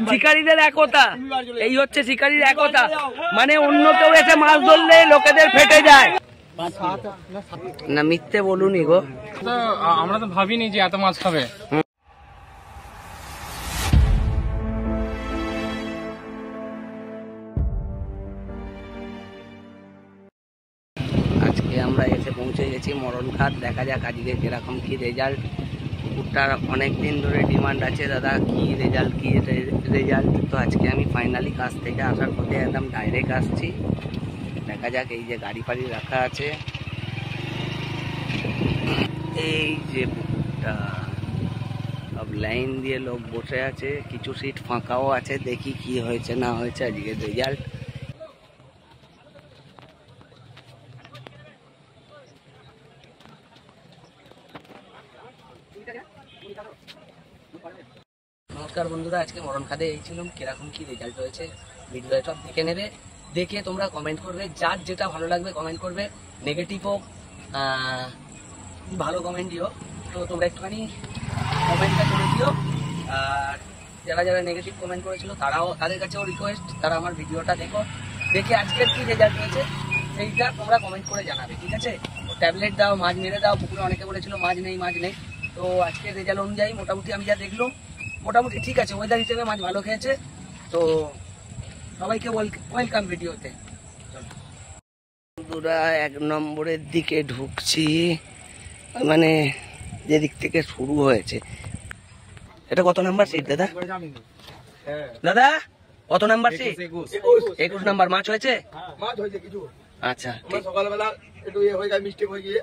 শিকারীদের একতা, এই হচ্ছে শিকারীর একতা। মানে অন্য কেউ এসে মাছ ধরলে লোকেদের ফেটে যায় না, মিথ্যে বলুনি গো, আমরা তো ভাবিনি যে এত মাছ খাবে। আজকে আমরা এসে পৌঁছে গেছি মরণঘাট। দেখা যাক আজকে কিরকম কি রেজাল্ট। পুকুরটার অনেকদিন ধরে ডিমান্ড আছে দাদা, কি রেজাল্ট কি রেজাল্ট। তো আজকে আমি ফাইনালি কাজ থেকে আসার পথে একদম ডাইরেক্ট আসছি। দেখা যাক। এই যে গাড়ি ফাড়ি রাখা আছে, এই যে পুকুরটা সব লাইন দিয়ে লোক বসে আছে, কিছু সিট ফাঁকাও আছে। দেখি কি হয়েছে না হয়েছে আজকে রেজাল্ট। নমস্কার বন্ধুরা, আজকে মরণখাদে এইছিলাম। কিরকম কি রেজাল্ট হয়েছে ভিডিও সব দেখে নেবে, দেখে তোমরা কমেন্ট করবে। যার যেটা ভালো লাগবে কমেন্ট করবে, নেগেটিভ হোক ভালো কমেন্ট দিও। তো তোমরা একটুখানি কমেন্টটা করে দিও। আর যারা যারা নেগেটিভ কমেন্ট করেছিল তাদের কাছেও রিকোয়েস্ট, তারা আমার ভিডিওটা দেখো, দেখে আজকের কি রেজাল্ট হয়েছে সেইটা তোমরা কমেন্ট করে জানাবে, ঠিক আছে? ট্যাবলেট দাও, মাছ মেরে দাও। পুকুরে অনেকে বলেছিল মাছ নেই মাছ নেই। তো আজকের রেজাল্ট অনুযায়ী মোটামুটি আমি যা দেখলাম মোটামুটি ঠিক আছে। ওয়েদার হিসেবে মাছ ভালো খেয়েছে। তো সবাইকে ওয়েলকাম ভিডিওতে। বন্ধুরা 1 নম্বরের দিকে ঢুকছি, মানে যেদিক থেকে শুরু হয়েছে। এটা কত নাম্বার সিট দাদা? দাদা কত নাম্বার সিট? 21 নাম্বার। মাছ হয়েছে? আচ্ছা, সকালবেলা একটু হয়ে যায়, মিস্টেক হয়ে গিয়ে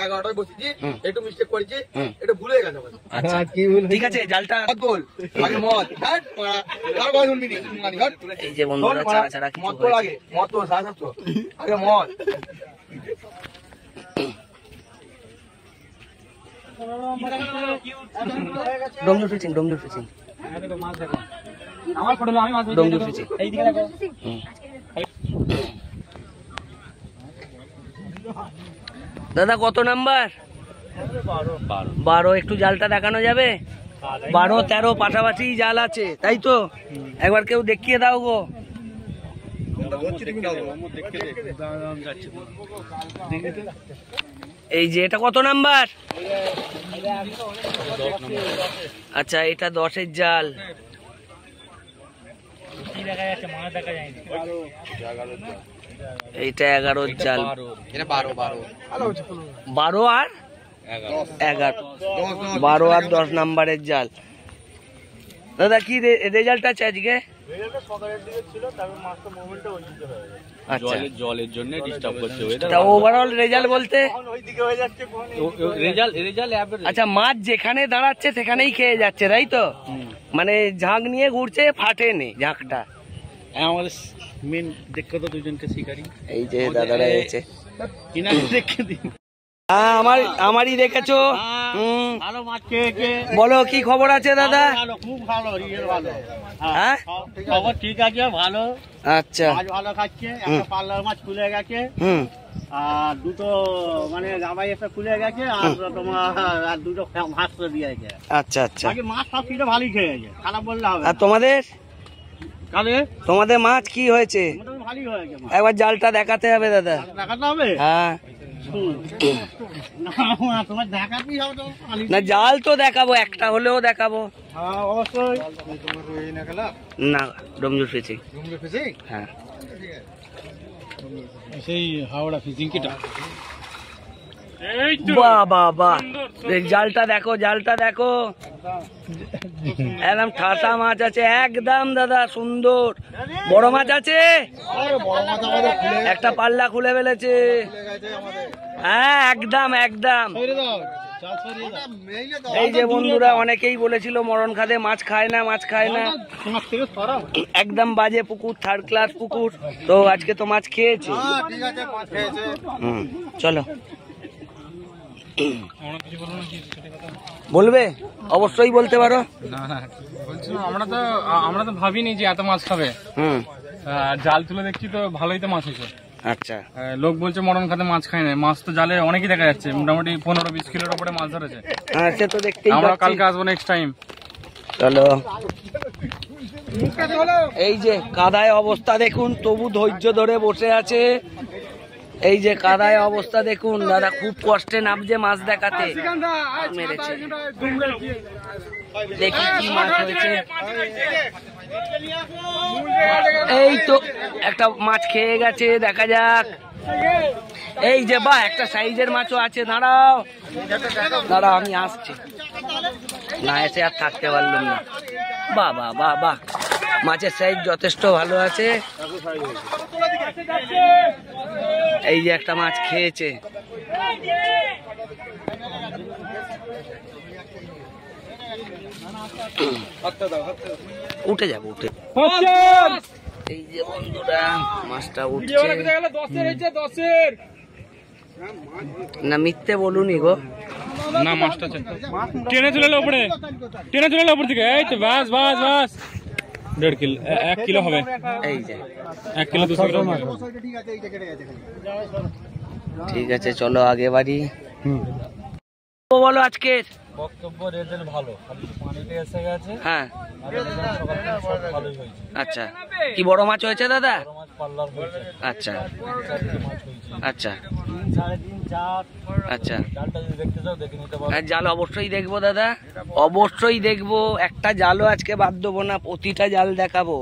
11টায় বসেছি, একটু মিস্টেক করেছি, একটু ভুলে গেছে। আচ্ছা ঠিক আছে। জালটা বল আগে মদ কার কথা শুনবি নি? এই যে বন্ধুরা ছাড়া ছাড়া কিছু মদ তো লাগে, মদ তো সাহায্য আগে মদ। ডমজুর ফিচিং, ডমজুর ফিচিং, আমার ফটো আমি মাছ ডমজুর ফিচিং। এইদিকে দেখো। দাদা কত নাম্বার? 12। একটু জালটা দেখানো যাবে? 12 13 পাশাপাশি জাল আছে, তাই তো? একবার কেউ দেখিয়ে দাও গো। এই যে এটা কত নাম্বার? আচ্ছা এটা 10-এর জাল। এইটা 11-র জাল। 12 আর 11, 12 আর 10 নাম্বারের জাল। দাদা কি রেজাল্ট আছে আজকে? আচ্ছা, জলের জন্য ডিস্টার্ব করছে। ওভারঅল রেজাল্ট বলতে রেজাল্ট আচ্ছা, মাছ যেখানে দাঁড়াচ্ছে সেখানেই খেয়ে যাচ্ছে, তাই তো? মানে ঝাঁক নিয়ে ঘুরছে, ফাটেনি ঝাঁকটা। আমাদের মেন দেখো তো দুজনকে শিকারি। এই যে দাদারা এসেছে, দেখে দিন। আমারই দেখেছো। ভালো মাছ খেয়েছে। বলো কি খবর আছে দাদা? ভালো, খুব ভালো, রিয়েল ভালো। হ্যাঁ খবর ঠিক আছে, ভালো। আচ্ছা, মাছ ভালো খাচ্ছে। একটা পাল্লার মাছ খুলে গেছে, আর দুটো মানে গাবাই একটা খুলে গেছে, আর তোমার আর দুটো ভাস্ত দিয়েছে। আচ্ছা আচ্ছা। আগে মাছ সব কিছু ভালোই খেয়েছে, খারাপ বললে হবে। আর তোমাদের মাছ কি হয়েছে? ভালোই হয়েছে। একবার জালটা দেখাতে হবে দাদা। দেখাতে হবে? হ্যাঁ, তোমার দেখাতেই হবে। না জাল তো দেখাবো, একটা হলেও দেখাবো। হ্যাঁ অবশ্যই। না ডমজুর ফিচিং। হ্যাঁ সেই হাওড়া ফিশিং কিটা। বাহ বাহ বাহ, জালটা দেখো, জালটা দেখো, একদম ঠাসা মাছ আছে একদম দাদা, সুন্দর বড় মাছ আছে। একটা পাল্লা খুলে ফেলেছে। হ্যাঁ একদম একদম। এই যে বন্ধুরা অনেকেই বলেছিল মরণখাদে মাছ খায় না, মাছ খায় না, একদম বাজে পুকুর, 3rd ক্লাস পুকুর। তো আজকে তো মাছ খেয়েছে। চলো বলবে, অবশ্যই বলতে পারো। বলছিলাম আমরা তো ভাবিনি যে এত মাছ খাবে। জাল তুলে দেখছি তো ভালোই তো মাছ হয়েছে। আচ্ছা, লোক বলছে মরণ খাতে মাছ খায় না, মাছ তো জালে অনেকই দেখা যাচ্ছে, মোটামুটি 15-20 কিলোর উপরে মাছ ধরেছে। সে তো দেখতেই আমরা পাচ্ছি। কালকে আসবো নেক্সট টাইম। চলো, এই যে কাদায় অবস্থা দেখুন, তবু ধৈর্য ধরে বসে আছে। এই যে কাদায় অবস্থা দেখুন, দাদা খুব কষ্টে নামছে মাছ দেখাতে, মেরেছে। দেখি কি মাছ হয়েছে। এই তো একটা মাছ খেয়ে গেছে, দেখা যাক। এই যে বাহ, একটা সাইজের মাছও আছে। দাঁড়াও দাঁড়াও, আমি আসছি। না এসে আর থাকতে পারলাম না। বাহ বাহ বাহ বাহ, মাছের সাইজ যথেষ্ট ভালো আছে। এই যে একটা মাছ খেয়েছে। উঠে যাবো, উঠে। এই যে বন্ধুরা মাছটা উঠছে। না মিথ্যে বলুনি গো, না মাছটা টেনে চলে এলো উপরে, টেনে চলে এলো উপর থেকে। এই তো বাস বাস বাস, 1.5 কিলো, 1 কিলো হবে। এই যে 1 কিলো 200 গ্রাম। ঠিক আছে, চলো আগে বাড়ি। বলো আজকে বক্তব্য রেজাল্ট ভালো, খালি পানিতে এসে গেছে। হ্যাঁ আর রেজাল্ট সব ভালোই হয়েছে। আচ্ছা, কি বড় মাছ হয়েছে দাদা? বড় মাছ পাল্লার হয়েছে, আচ্ছা 4 মাছ হয়েছে। আচ্ছা 3, 3.5, 4। আচ্ছা, জালটা যদি দেখতে চাও দেখে নিতে পারো। আর জাল অবশ্যই দেখবো দাদা, অবশ্যই দেখবো। একটা জালও আজকে বাদ দেবো না, প্রতিটা জাল দেখাবো।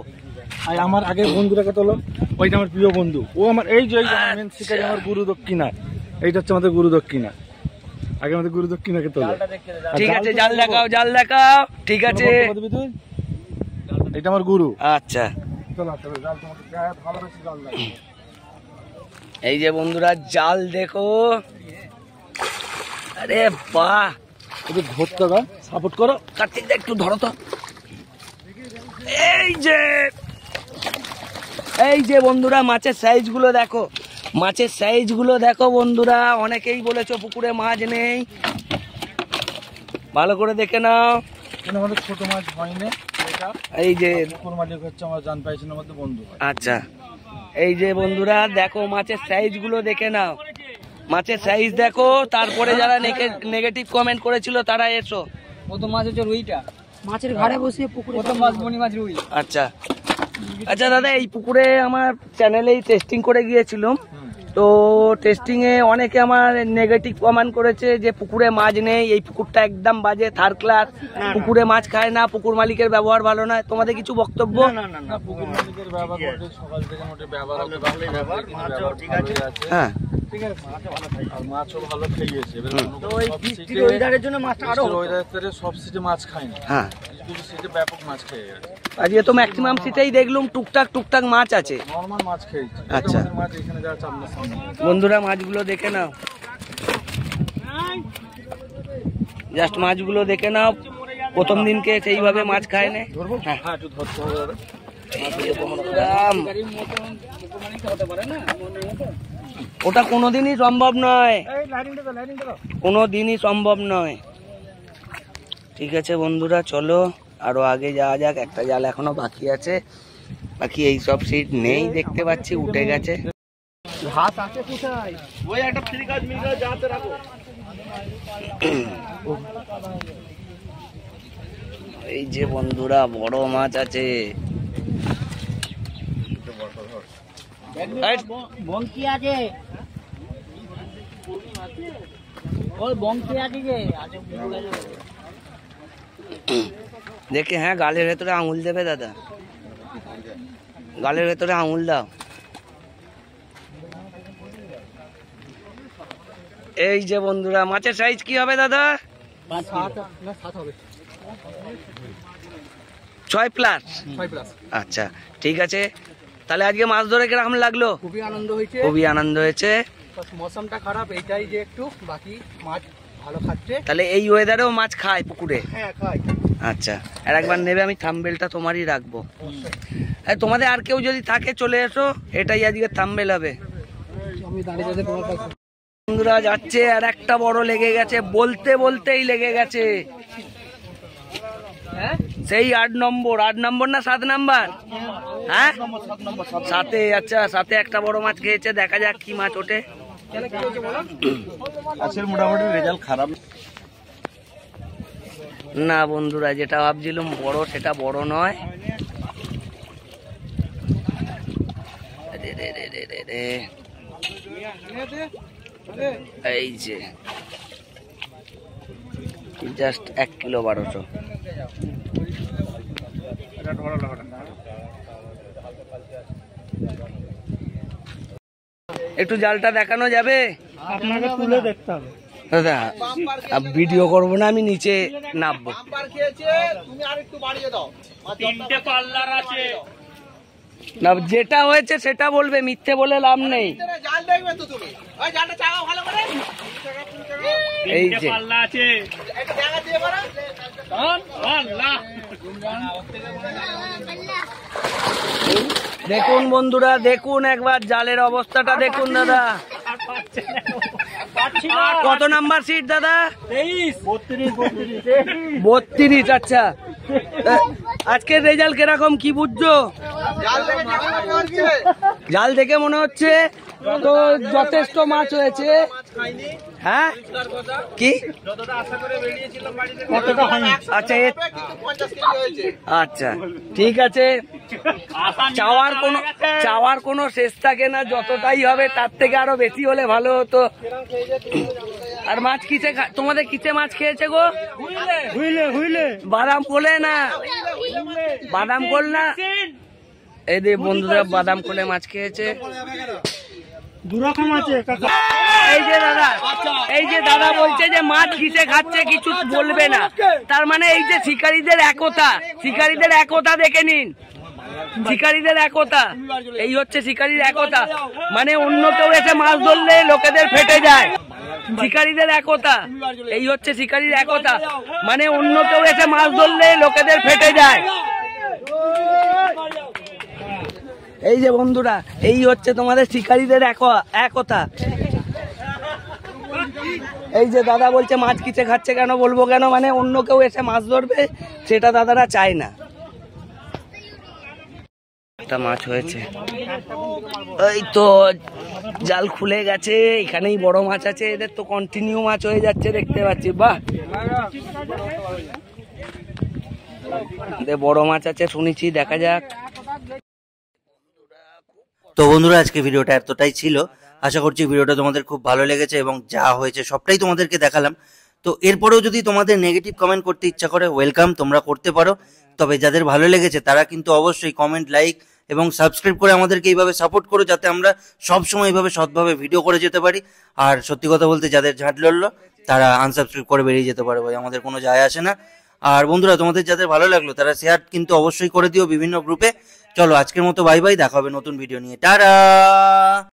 আর আমার আগের বন্ধুটাকে তোলো, ওইটা আমার প্রিয় বন্ধু। ও আমার এই যে মেন শিকারি, আমার গুরু দক্ষিণা। এইটা হচ্ছে আমাদের গুরু দক্ষিণা। আগে আমাদের গুরু দক্ষিণাকে তোলো। ঠিক আছে, জাল দেখাও, জাল দেখাও। ঠিক আছে, এটা আমার গুরু। আচ্ছা। চলো চলো, জাল তোমাকে ভালোবেসে জাল দাও। এই যে বন্ধুরা জাল দেখো, আরে বাহ, একটু ধরতে গা, সাপোর্ট করো। কার্তিক দা একটু ধরো তো। এই যে বন্ধুরা মাছের সাইজ গুলো দেখো, মাছের সাইজ গুলো দেখো বন্ধুরা। অনেকেই বলেছো পুকুরে মাছ নেই, ভালো করে দেখে নাও। কিন্তু আমাদের ছোট মাছ হয়নি। এই যে পুকুর মালিক হচ্ছে আমার জান পাইছেন, আমাদের বন্ধু। আচ্ছা, এই যে বন্ধুরা দেখো মাছের সাইজ গুলো দেখে নাও, মাছের সাইজ দেখো। তারপরে যারা নেগেটিভ কমেন্ট করেছিল তারা এসো। প্রথম মাছ হচ্ছে রুইটা, মাছের ঘাড়ে বসে পুকুরে প্রথম মাছ, বনি মাছ রুই। আচ্ছা আচ্ছা দাদা, এই পুকুরে আমার চ্যানেলেই টেস্টিং করে গিয়েছিলাম, তো টেস্টিং এ অনেকে আমার নেগেটিভ কমেন্ট করেছে যে পুকুরে মাছ নেই, এই পুকুরটা একদম বাজে, থার্ড ক্লাস, পুকুরে মাছ খায় না, পুকুর মালিকের ব্যবহার ভালো নয়। তোমাদের কিছু বক্তব্য? না, পুকুর মালিকের ব্যবহার করতে সকাল থেকে মোটে ব্যবহার হবে, ভালোই ব্যবহার, মাছও ঠিক আছে। হ্যাঁ, ঠিক আছে, আর মাছও ভালো খেয়েছে। এবার তো ওই বৃষ্টির ওয়েদারের জন্য মাছটা আরো ওয়েদারে সব সিটে মাছ খায় না, হ্যাঁ, কিছু সিটে ব্যাপক মাছ খেয়ে গেছে। আজকে তো ম্যাক্সিমাম সিটেই দেখলাম টুকটাক টুকটাক মাছ আছে। নরমাল মাছ খেয়েছে। আচ্ছা। আমাদের মাছ এখানে যা আছে আপনার সামনে। বন্ধুরা মাছগুলো দেখে নাও, জাস্ট মাছগুলো দেখে নাও। প্রথম দিনকে সেইভাবে মাছ খায় না। হ্যাঁ, হ্যাঁ, একটু ধরতে হবে দাদা। এই যে বন্ধুরা, ওটা কোনোদিনই সম্ভব নয়, কোনোদিনই সম্ভব নয়। ঠিক আছে বন্ধুরা, চলো আরো আগে যাওয়া যাক। একটা জাল এখনো বাকি আছে, বাকি এই সব সিট নেই দেখতে পাচ্ছি, উঠে গেছে। ঘাস আছে কোথায়? ওই একটা ফ্রি কাজ মিল করে যাতে রাখো। এই যে বন্ধুরা বড় মাছ আছে। বংশী আছে, ওই বংশী আছে যে আছে। দেখে, হ্যাঁ, গালের ভেতরে আঙুল দেবে দাদা, গালের ভেতরে আঙুল দাও। এই যে বন্ধুরা মাছের সাইজ কি হবে দাদা? 6 প্লাস। আচ্ছা ঠিক আছে, তাহলে আজকে মাছ ধরে কিরকম লাগলো? খুবই আনন্দ হয়েছে, খুবই আনন্দ হয়েছে। মৌসমটা খারাপ, এইটাই যে একটু, বাকি মাছ ভালো খাচ্ছে। তাহলে এই ওয়েদারেও মাছ খায় পুকুরে? হ্যাঁ খাই। আচ্ছা, আর একবার নেবে, আমি থাম্বেলটা তোমারই রাখবো। তোমাদের আর কেউ যদি থাকে চলে এসো, এটাই আজকে থাম্বেল হবে। আমি দাঁড়িয়ে যাতে তোমার কাছে। বন্ধুরা যাচ্ছে, আর একটা বড় লেগে গেছে, বলতে বলতেই লেগে গেছে। সেই 8 নম্বর না 7 নাম্বার? হ্যাঁ, 7-এ। আচ্ছা, 7-এ একটা বড় মাছ খেয়েছে, দেখা যাক কি মাছ ওঠে। আজকের মোটামুটি রেজাল্ট খারাপ। না বন্ধুরা, যেটা ভাবছিলাম বড় সেটা বড় নয়। রে রে রে রে রে রে। এই যে জাস্ট 1 কিলো 1200। একটু জালটা দেখানো যাবে? আপনাকে তুলে দেখতে হবে। দাদা ভিডিও করবো না, আমি নিচে নামবো। বাম্পার খেয়েছে, তুমি আরেকটু বাড়িয়ে দাও। 3টে পাল্লার আছে। না, যেটা হয়েছে সেটা বলবে, মিথ্যে বলে লাভ নেই। জাল দেখবে তো তুমি, ওই জালটা চাগাও ভালো করে। এই 3টে যে পাল্লা আছে। একটা জায়গা দিয়ে পারো। আল্লাহ। দেখুন বন্ধুরা, দেখুন একবার জালের অবস্থাটা দেখুন দাদা। কত নাম্বার সিট দাদা? 32। আচ্ছা, আজকের রেজাল্ট কিরকম কি বুঝছো? জাল দেখে কি মনে হচ্ছে? জাল দেখে মনে হচ্ছে তো যথেষ্ট মাছ হয়েছে। হ্যাঁ কি আচ্ছা কিন্তু 50 কেজি হয়েছে। আচ্ছা ঠিক আছে, চাওয়ার কোনো শেষ থাকে না, যতটাই হবে তার থেকে আরো বেশি হলে ভালো হতো। আর মাছ কিসে তোমাদের কিসে মাছ খেয়েছে গো? বাদাম কোলে না, বাদাম কোল না, এই যে বন্ধুরা বাদাম কোলে মাছ খেয়েছে। দুরকম আছে কাকা। এই যে দাদা বলছে যে মাছ কিসে খাচ্ছে কিছু বলবে না, তার মানে এই যে শিকারীদের একতা দেখে নিন। শিকারীদের একতা, এই হচ্ছে শিকারীর একতা। মানে অন্য কেউ এসে মাছ ধরলে লোকেদের ফেটে যায়। শিকারীদের একতা, এই হচ্ছে শিকারীর একতা। মানে অন্য কেউ এসে মাছ ধরলে লোকেদের ফেটে যায়। এই যে বন্ধুরা, এই হচ্ছে তোমাদের শিকারীদের একতা। এই যে দাদা বলছে মাছ কিসে খাচ্ছে কেন বলবো কেন, মানে অন্য কেউ এসে মাছ ধরবে সেটা দাদারা চায় না। একটা মাছ হয়েছে, এই তো জাল খুলে গেছে, এখানেই বড় মাছ আছে। এদের তো কন্টিনিউ মাছ হয়ে যাচ্ছে দেখতে পাচ্ছি। বাহ, বড় মাছ আছে শুনেছি, দেখা যাক। তো বন্ধুরা, আজকে ভিডিওটা এতটাই ছিল। আশা করছি ভিডিওটা তোমাদের খুব ভালো লেগেছে এবং যা হয়েছে সবটাই তোমাদেরকে দেখালাম। তো এরপরেও যদি তোমাদের নেগেটিভ কমেন্ট করতে ইচ্ছা করে, ওয়েলকাম, তোমরা করতে পারো। তবে যাদের ভালো লেগেছে তারা কিন্তু অবশ্যই কমেন্ট, লাইক এবং সাবস্ক্রাইব করে আমাদেরকে এইভাবে সাপোর্ট করো, যাতে আমরা সবসময় এইভাবে সৎভাবে ভিডিও করে যেতে পারি। আর সত্যি কথা বলতে, যাদের ঝাঁট লড়লো তারা আনসাবস্ক্রাইব করে বেরিয়ে যেতে পারে, ভাই আমাদের কোনো যায় আসে না। আর বন্ধুরা, তোমাদের যাদের ভালো লাগলো তারা শেয়ার কিন্তু অবশ্যই করে দিও বিভিন্ন গ্রুপে। চলো আজকের মতো বাই বাই, দেখা হবে নতুন ভিডিও নিয়ে। টাটা।